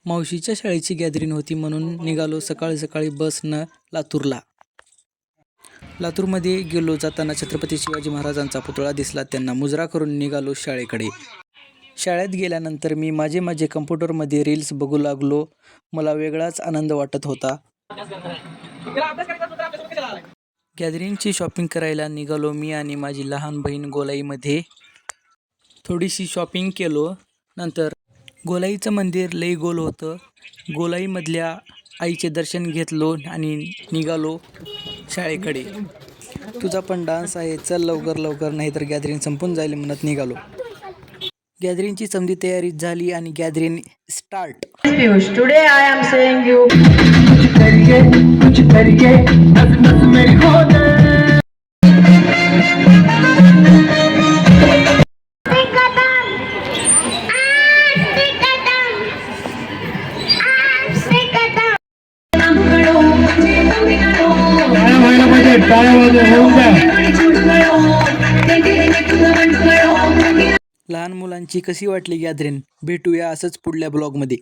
मावशीच्या शाळेची गॅदरिंग होती म्हणून निघालो सकाळी सकाळी बसनं लातूरला. लातूरमध्ये गेलो. जाताना छत्रपती शिवाजी महाराजांचा पुतळा दिसला. त्यांना मुजरा करून निघालो शाळेकडे. शाळेत गेल्यानंतर मी माझे कम्प्युटरमध्ये रील्स बघू लागलो. मला वेगळाच आनंद वाटत होता. गॅदरिंगची शॉपिंग करायला निघालो. मी आणि माझी लहान बहीण गोलाईमध्ये थोडीशी शॉपिंग केलो. नंतर गोलाईचं मंदिर लई गोल होतं. गोलाईमधल्या आईचे दर्शन घेतलो आणि निघालो शाळेकडे. तुझा पण डान्स आहे, चल लवकर लवकर नाहीतर गॅदरिंग संपून जाईल म्हणत निघालो. गॅदरिंगची समधी तयारी झाली आणि gathering start. Today I am saying you कुछ करिए नस मेरी खोद लहान मुलांची कशी वाटली गॅदरिंग? भेटूया असंच पुढल्या ब्लॉगमध्ये.